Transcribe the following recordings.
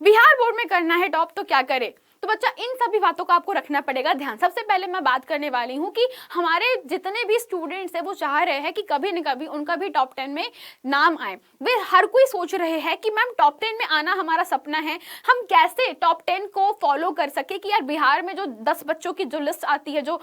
Bihar board में करना है टॉप तो क्या करे। तो बच्चा इन सभी बातों का आपको रखना पड़ेगा ध्यान। सबसे पहले मैं बात करने वाली हूँ कि हमारे जितने भी स्टूडेंट्स हैं वो चाह रहे हैं कि कभी न कभी उनका भी टॉप 10 में नाम आए। वे हर कोई सोच रहे हैं कि मैम टॉप 10 में आना हमारा सपना है, हम कैसे टॉप 10 को फॉलो कर सके कि यार बिहार में जो 10 बच्चों की जो लिस्ट आती है, जो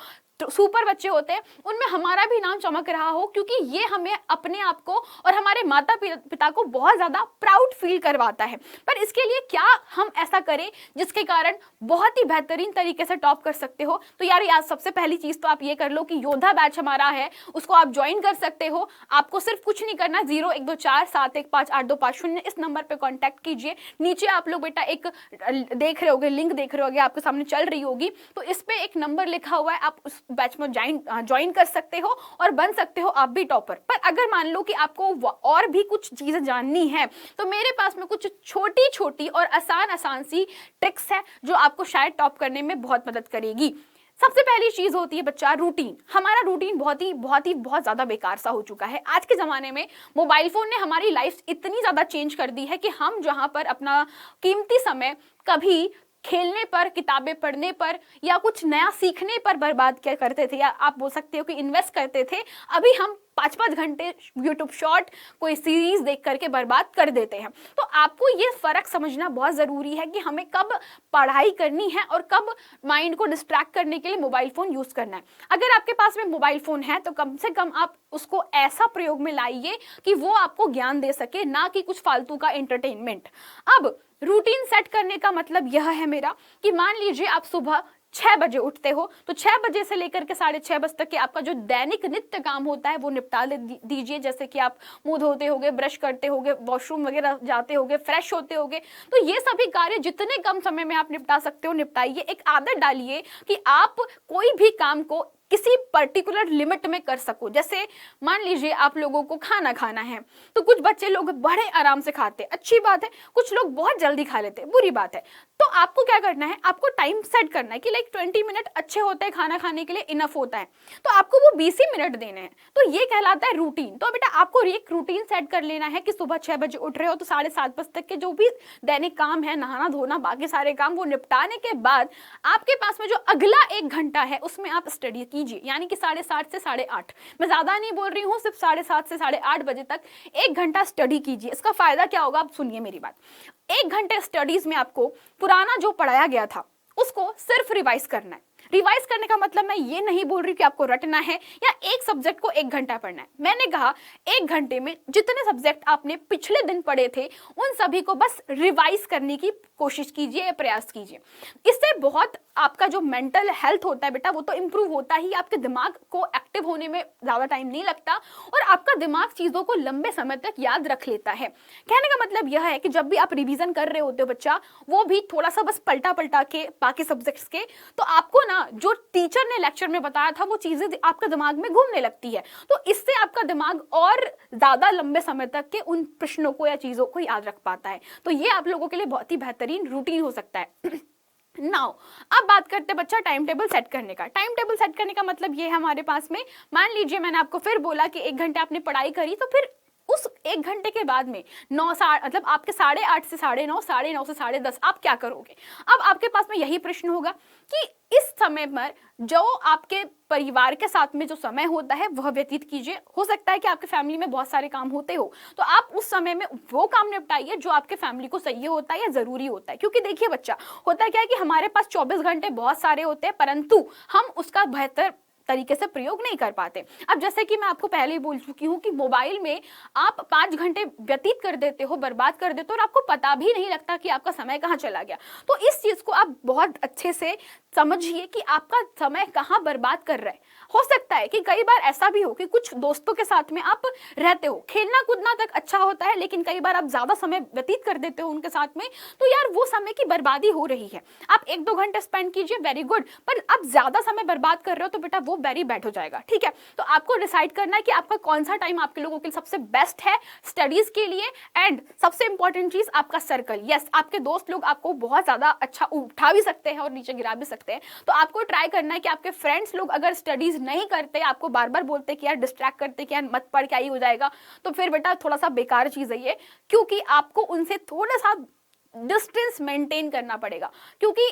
सुपर बच्चे होते हैं, उनमें हमारा भी नाम चमक रहा हो, क्योंकि ये हमें अपने आप को और हमारे माता पिता को बहुत ज्यादा प्राउड फील करवाता है। पर इसके लिए क्या हम ऐसा करें जिसके कारण बहुत ही बेहतरीन तरीके से टॉप कर सकते हो। तो यार सबसे पहली चीज तो आप ये कर लो कि योद्धा बैच हमारा है, उसको आप ज्वाइन कर सकते हो। आपको सिर्फ कुछ नहीं करना, 0124715250 इस नंबर पे कांटेक्ट कीजिए। नीचे आप लोग बेटा एक देख रहे होगे, लिंक देख रहे होगे, आपके सामने चल रही होगी, तो इस पे एक नंबर लिखा हुआ है, आप उस बैच में ज्वाइन कर सकते हो और बन सकते हो आप भी टॉपर। पर अगर मान लो कि आपको और भी कुछ चीजें जाननी है तो मेरे पास में कुछ छोटी छोटी और आसान सी ट्रिक्स है जो आपको शायद टॉप करने में बहुत मदद करेगी। सबसे पहली चीज होती है बच्चा रूटीन। हमारा रूटीन बहुत ज्यादा बेकार सा हो चुका है। आज के जमाने में मोबाइल फोन ने हमारी लाइफ इतनी ज्यादा चेंज कर दी है कि हम जहां पर अपना कीमती समय कभी खेलने पर, किताबें पढ़ने पर या कुछ नया सीखने पर बर्बाद क्या करते थे, या आप बोल सकते हो कि इन्वेस्ट करते थे, अभी हम 5-5 घंटे यूट्यूब शॉर्ट कोई सीरीज देख करके बर्बाद कर देते हैं। तो आपको ये फर्क समझना बहुत जरूरी है कि हमें कब पढ़ाई करनी है और कब माइंड को डिस्ट्रैक्ट करने के लिए मोबाइल फोन यूज करना है। अगर आपके पास में मोबाइल फोन है तो कम से कम आप उसको ऐसा प्रयोग में लाइए कि वो आपको ज्ञान दे सके, ना कि कुछ फालतू का एंटरटेनमेंट। अब रूटीन सेट करने का मतलब यह है मेरा कि मान लीजिए आप सुबह 6 बजे उठते हो, तो 6 बजे से लेकर के 6:30 बजे तक के आपका जो दैनिक नित्य काम होता है वो निपटा दीजिए। जैसे कि आप मुंह धोते होगे, ब्रश करते होगे, वॉशरूम वगैरह जाते होगे, फ्रेश होते होगे, तो ये सभी कार्य जितने कम समय में आप निपटा सकते हो निपटाइए। एक आदत डालिए कि आप कोई भी काम को किसी पर्टिकुलर लिमिट में कर सको। जैसे मान लीजिए आप लोगों को खाना खाना है, तो कुछ बच्चे लोग बड़े आराम से खाते, अच्छी बात है, कुछ लोग बहुत जल्दी खा लेते, बुरी बात है। तो आपको क्या करना है, आपको टाइम सेट करना है कि लाइक 20 मिनट अच्छे होते हैं खाना खाने के लिए, इनफ होता है, तो आपको वो 20 ही मिनट देने हैं। तो ये कहलाता है रूटीन। तो बेटा आपको एक रूटीन सेट कर लेना है कि सुबह 6 बजे उठ रहे हो तो 7:30 बजे तक के जो भी दैनिक काम है, नहाना धोना बाकी सारे काम, वो निपटाने के बाद आपके पास में जो अगला 1 घंटा है उसमें आप स्टडी कीजिए, यानी कि 7:30 से 8:30। मैं ज्यादा नहीं बोल रही हूँ, सिर्फ 7:30 से 8:30 बजे तक 1 घंटा स्टडी कीजिए। इसका फायदा क्या होगा आप सुनिए मेरी बात। 1 घंटे स्टडीज में आपको पुराना जो पढ़ाया गया था उसको सिर्फ रिवाइज करना है। रिवाइज करने का मतलब मैं ये नहीं बोल रही कि आपको रटना है या एक सब्जेक्ट को 1 घंटा पढ़ना है। मैंने कहा 1 घंटे में जितने सब्जेक्ट आपने पिछले दिन पढ़े थे उन सभी को बस रिवाइज करने की कोशिश कीजिए, प्रयास कीजिए। इससे बहुत आपका जो मेंटल हेल्थ होता है बेटा वो तो इंप्रूव होता ही, आपके दिमाग को एक्टिव होने में ज्यादा टाइम नहीं लगता और आपका दिमाग चीजों को लंबे समय तक याद रख लेता है। कहने का मतलब यह है कि जब भी आप रिवीजन कर रहे होते हो बच्चा, वो भी थोड़ा सा बस पलटा पलटा के बाकी सब्जेक्ट्स के, तो आपको ना जो टीचर ने लेक्चर में बताया था वो चीजें आपका दिमाग में घूमने लगती है। तो इससे आपका दिमाग और ज्यादा लंबे समय तक के उन प्रश्नों को या चीजों को याद रख पाता है। तो ये आप लोगों के लिए बहुत ही बेहतरीन रूटीन हो सकता है। नाउ अब बात करते हैं बच्चा टाइम टेबल सेट करने का। टाइम टेबल सेट करने का मतलब ये है हमारे पास में, मान लीजिए मैंने आपको फिर बोला कि 1 घंटे आपने पढ़ाई करी, तो फिर उस 1 घंटे के बाद में 9 मतलब आपके 8:30 से 9:30, 9:30 से 10:30 आप क्या करोगे। अब आपके पास में यही प्रश्न होगा कि इस समय पर जो आपके परिवार के साथ में जो समय होता है वह व्यतीत कीजिए। हो सकता है कि आपके फैमिली में बहुत सारे काम होते हो, तो आप उस समय में वो काम निपटाइए जो आपके फैमिली को सही होता है या जरूरी होता है। क्योंकि देखिए बच्चा, होता क्या है कि हमारे पास 24 घंटे बहुत सारे होते हैं, परंतु हम उसका बेहतर तरीके से प्रयोग नहीं कर पाते। अब जैसे कि मैं आपको पहले ही बोल चुकी हूँ कि मोबाइल में आप 5 घंटे व्यतीत कर देते हो, बर्बाद कर देते हो, और आपको पता भी नहीं लगता कि आपका समय कहाँ चला गया। तो इस चीज को आप बहुत अच्छे से समझिए कि आपका समय कहाँ बर्बाद कर रहा है। हो सकता है कि कई बार ऐसा भी हो कि कुछ दोस्तों के साथ में आप रहते हो, खेलना कूदना तक अच्छा होता है, लेकिन कई बार आप ज्यादा समय व्यतीत कर देते हो उनके साथ में, तो यार वो समय की बर्बादी हो रही है। आप 1-2 घंटे स्पेंड कीजिए, वेरी गुड, पर आप ज्यादा समय बर्बाद कर रहे हो तो बेटा वो वेरी बैड हो जाएगा। ठीक है, तो आपको डिसाइड करना है कि आपका कौन सा टाइम आपके लोगों के लिए सबसे बेस्ट है स्टडीज के लिए। एंड सबसे इंपॉर्टेंट चीज आपका सर्कल। यस, आपके दोस्त लोग आपको बहुत ज्यादा अच्छा उठा भी सकते हैं और नीचे गिरा भी सकते हैं, तो आपको ट्राई करना है कि आपके फ्रेंड्स लोग अगर स्टडीज नहीं करते, आपको बार बार बोलते कि यार डिस्ट्रैक्ट करते कि यार मत पढ़, क्या ही हो जाएगा, तो फिर बेटा थोड़ा सा बेकार चीज है ये, क्योंकि आपको उनसे थोड़ा सा डिस्टेंस मेंटेन करना पड़ेगा, क्योंकि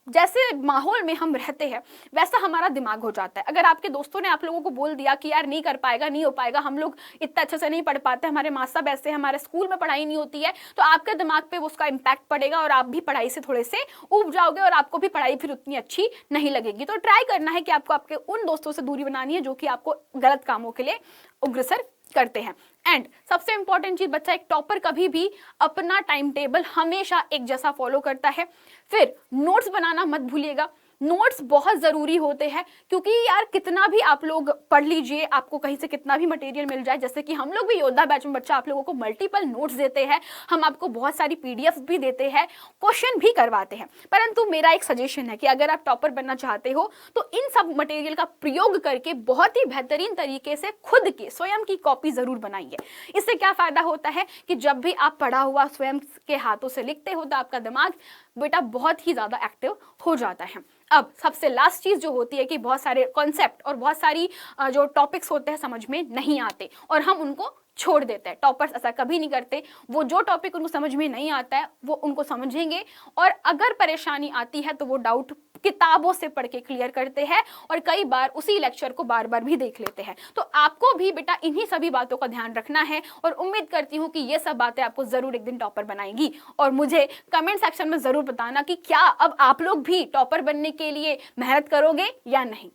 जैसे माहौल में हम रहते हैं वैसा हमारा दिमाग हो जाता है। अगर आपके दोस्तों ने आप लोगों को बोल दिया कि यार नहीं कर पाएगा, नहीं हो पाएगा, हम लोग इतना अच्छे से नहीं पढ़ पाते, हमारे माँ बाप ऐसे हैं, हमारे स्कूल में पढ़ाई नहीं होती है, तो आपके दिमाग पे उसका इम्पैक्ट पड़ेगा और आप भी पढ़ाई से थोड़े से ऊब जाओगे और आपको भी पढ़ाई फिर उतनी अच्छी नहीं लगेगी। तो ट्राई करना है कि आपको आपके उन दोस्तों से दूरी बनानी है जो कि आपको गलत कामों के लिए अग्रसर करते हैं। एंड सबसे इंपॉर्टेंट चीज, बच्चा एक टॉपर कभी भी अपना टाइम टेबल हमेशा एक जैसा फॉलो करता है। फिर नोट्स बनाना मत भूलिएगा, नोट्स बहुत जरूरी होते हैं, क्योंकि यार कितना भी आप लोग पढ़ लीजिए, आपको कहीं से कितना भी मटेरियल मिल जाए, जैसे कि हम लोग भी योद्धा बैच में बच्चा आप लोगों को मल्टीपल नोट्स देते हैं, हम आपको बहुत सारी पीडीएफ भी देते हैं, क्वेश्चन भी करवाते हैं, परंतु मेरा एक सजेशन है कि अगर आप टॉपर बनना चाहते हो तो इन सब मटेरियल का प्रयोग करके बहुत ही बेहतरीन तरीके से खुद की स्वयं की कॉपी जरूर बनाइए। इससे क्या फायदा होता है कि जब भी आप पढ़ा हुआ स्वयं के हाथों से लिखते हो तो आपका दिमाग बेटा बहुत ही ज्यादा एक्टिव हो जाता है। अब सबसे लास्ट चीज जो होती है कि बहुत सारे कॉन्सेप्ट और बहुत सारी जो टॉपिक्स होते हैं समझ में नहीं आते और हम उनको छोड़ देते हैं। टॉपर्स ऐसा कभी नहीं करते, वो जो टॉपिक उनको समझ में नहीं आता है वो उनको समझेंगे, और अगर परेशानी आती है तो वो डाउट किताबों से पढ़ के क्लियर करते हैं और कई बार उसी लेक्चर को बार बार भी देख लेते हैं। तो आपको भी बेटा इन्हीं सभी बातों का ध्यान रखना है और उम्मीद करती हूँ कि ये सब बातें आपको जरूर एक दिन टॉपर बनाएंगी। और मुझे कमेंट सेक्शन में जरूर बताना कि क्या अब आप लोग भी टॉपर बनने के लिए मेहनत करोगे या नहीं।